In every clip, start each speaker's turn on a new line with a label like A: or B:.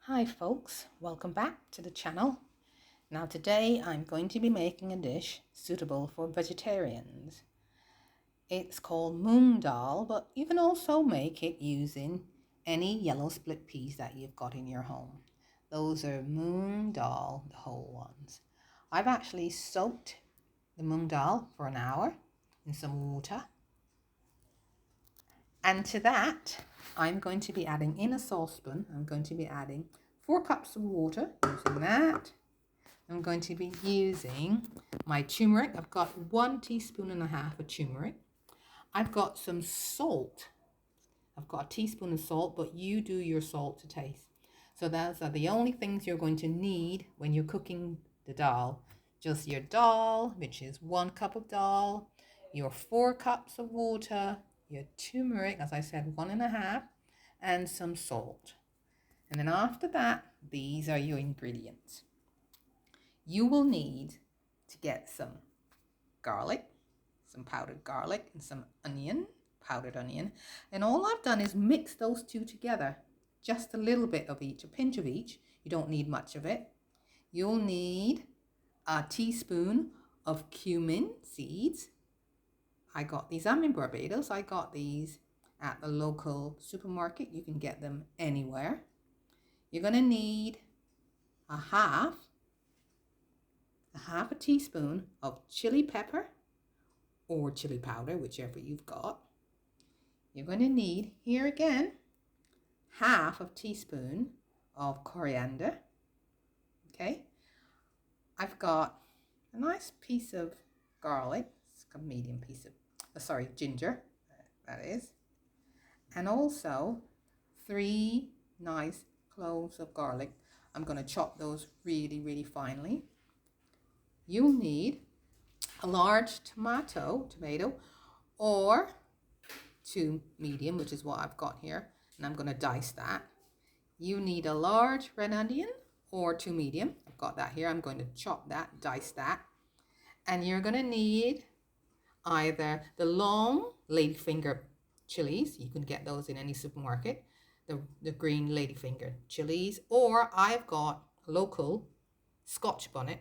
A: Hi folks, welcome back to the channel. Now today I'm going to be making a dish suitable for vegetarians. It's called Mung daal, but you can also make it using any yellow split peas that you've got in your home. Those are Mung daal, the whole ones. I've actually soaked the Mung daal for an hour in some water. And to that, I'm going to be adding in a saucepan, I'm going to be adding 4 cups of water, using that. I'm going to be using my turmeric. I've got 1.5 teaspoons of turmeric. I've got some salt. I've got a teaspoon of salt, but you do your salt to taste. So those are the only things you're going to need when you're cooking the dal. Just your dal, which is 1 cup of dal, your 4 cups of water, your turmeric, as I said, 1.5, and some salt. And then after that, these are your ingredients. You will need to get some garlic, some powdered garlic, and some onion, powdered onion. And all I've done is mix those two together. Just a little bit of each, a pinch of each. You don't need much of it. You'll need a teaspoon of cumin seeds. I got these, I'm in Barbados. I got these at the local supermarket. You can get them anywhere. You're going to need a half a teaspoon of chili pepper or chili powder, whichever you've got. You're going to need, here again, half a teaspoon of coriander. Okay, I've got a nice piece of garlic, it's a medium piece of, ginger, that is, and also 3 nice cloves of garlic. I'm going to chop those really finely. You'll need a large tomato, or 2 medium, which is what I've got here, and I'm going to dice that. You need a large red onion or 2 medium. I've got that here. I'm going to chop that, dice that. And you're going to need either the long ladyfinger chilies. You can get those in any supermarket. The green ladyfinger chilies, or I've got a local Scotch Bonnet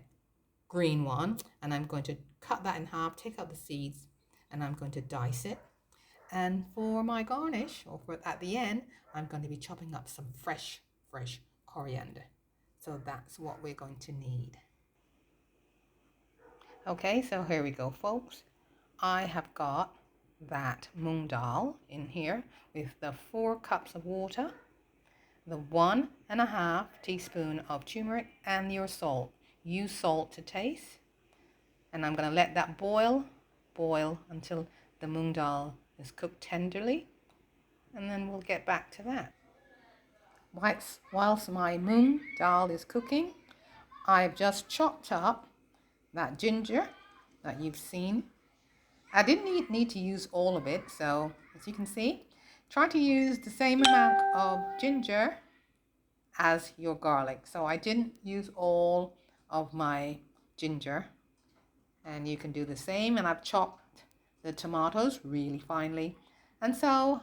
A: green one, and I'm going to cut that in half, take out the seeds, and I'm going to dice it. And for my garnish, or for at the end, I'm going to be chopping up some fresh coriander. So that's what we're going to need. Okay, so here we go, folks. I have got that mung dal in here with the 4 cups of water, the 1.5 teaspoon of turmeric, and your salt. Use salt to taste. And I'm going to let that boil until the mung dal is cooked tenderly, and then we'll get back to that. Whilst my mung dal is cooking, I've just chopped up that ginger that you've seen. I didn't need to use all of it, so as you can see, try to use the same amount of ginger as your garlic. So I didn't use all of my ginger, and you can do the same. And I've chopped the tomatoes really finely, and so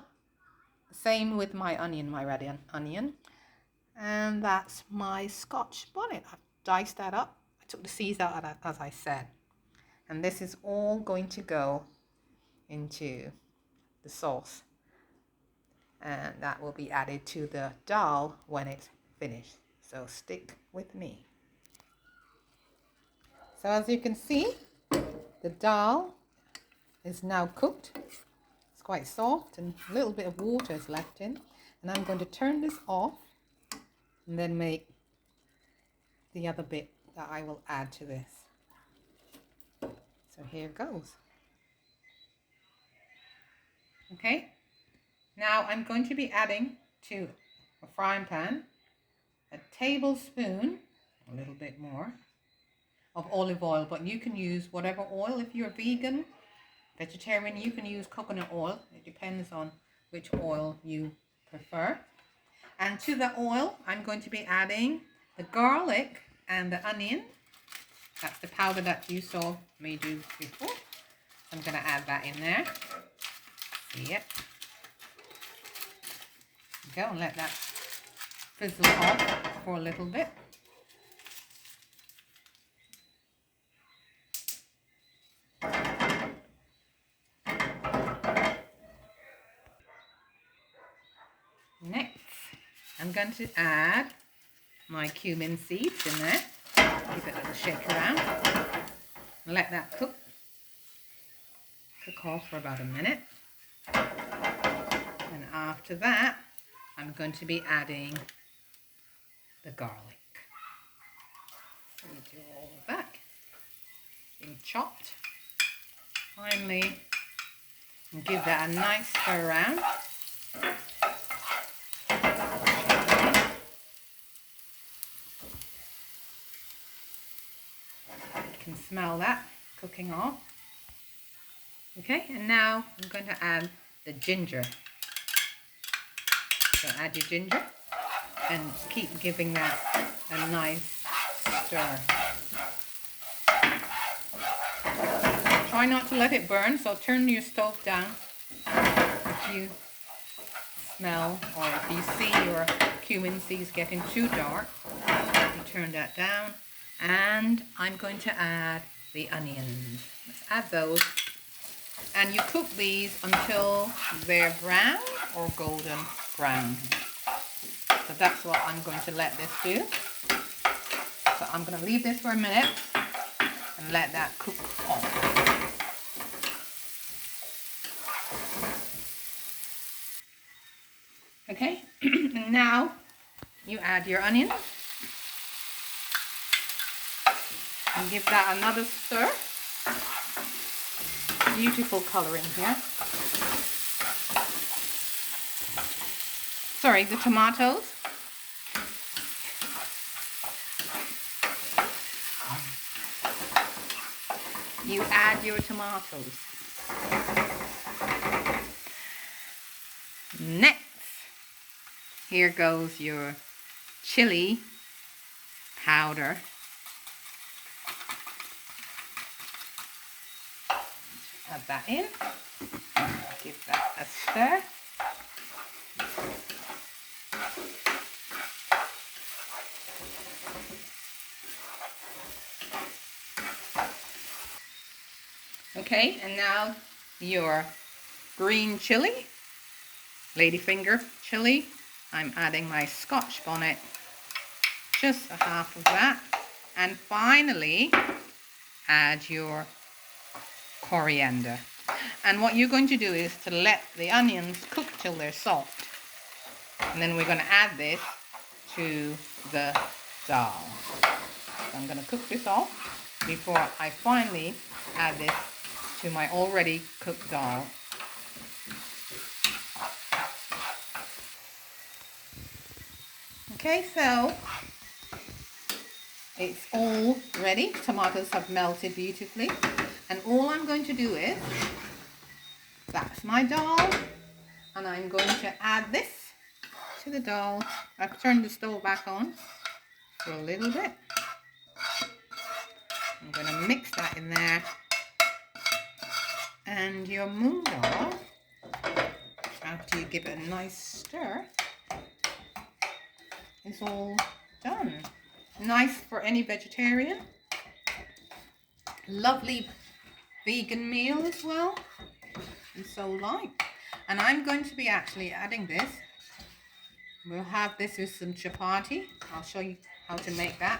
A: same with my onion, my red onion. And that's my Scotch bonnet. I've diced that up. I took the seeds out, as I said. And this is all going to go into the sauce, and that will be added to the dal when it's finished. So stick with me. So as you can see, the dal is now cooked. It's quite soft, and a little bit of water is left in. And I'm going to turn this off and then make the other bit that I will add to this. So here goes. Okay, now I'm going to be adding to a frying pan a tablespoon, a little bit more, of olive oil, but you can use whatever oil. If you're vegan, vegetarian, you can use coconut oil. It depends on which oil you prefer. And to the oil, I'm going to be adding the garlic and the onion. That's the powder that you saw me do before. I'm going to add that in there. See it? Go and let that fizzle off for a little bit. Next, I'm going to add my cumin seeds in there. Give it a little shake around. Let that cook off for about a minute. And after that, I'm going to be adding the garlic. So we do all of that being chopped. Finally, and give that a nice stir around. You can smell that cooking off. Okay, and now I'm going to add the ginger. So add your ginger and keep giving that a nice stir. Try not to let it burn, so turn your stove down if you smell or if you see your cumin seeds getting too dark. You turn that down, and I'm going to add the onions. Let's add those, and you cook these until they're brown or golden brown. So that's what I'm going to let this do. So I'm going to leave this for a minute and let that cook off. Okay, and now you add your onions and give that another stir. Beautiful colouring here. Sorry, the tomatoes. You add your tomatoes. Next, here goes your chili powder. Add that in. Give that a stir. Okay, and now your green chili, ladyfinger chili. I'm adding my Scotch Bonnet, just a half of that. And finally, add your coriander. And what you're going to do is to let the onions cook till they're soft. And then we're going to add this to the dal. So I'm going to cook this off before I finally add this to my already cooked dal. Okay, so it's all ready. Tomatoes have melted beautifully. And all I'm going to do is, that's my dal, and I'm going to add this to the dal. I've turned the stove back on for a little bit. I'm going to mix that in there. And your mung daal, after you give it a nice stir, is all done. Nice for any vegetarian. Lovely vegan meal as well. And so like. And I'm going to be actually adding this. We'll have this with some chapati. I'll show you how to make that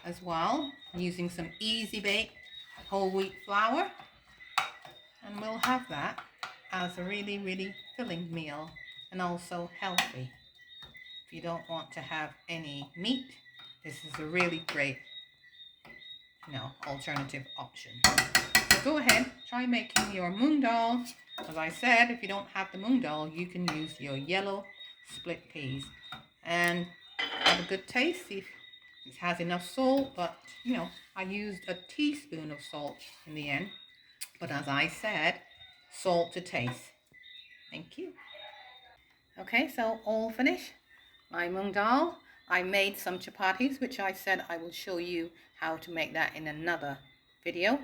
A: as well, using some easy bake whole wheat flour. And we'll have that as a really, really filling meal and also healthy. If you don't want to have any meat, this is a really great, alternative option. So go ahead, try making your mung daal. As I said, if you don't have the mung daal, you can use your yellow split peas and have a good taste. See if it has enough salt, but I used a teaspoon of salt in the end. But as I said, salt to taste. Thank you. Okay, so all finished. My mung daal. I made some chapatis, which I said I will show you how to make that in another video.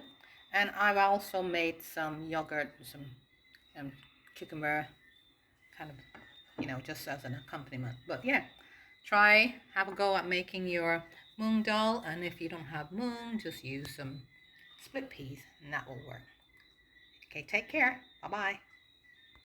A: And I've also made some yogurt, some cucumber, kind of, just as an accompaniment. But yeah, Try, have a go at making your mung dal, and if you don't have mung, just use some split peas and that will work. Okay, take care. Bye-bye.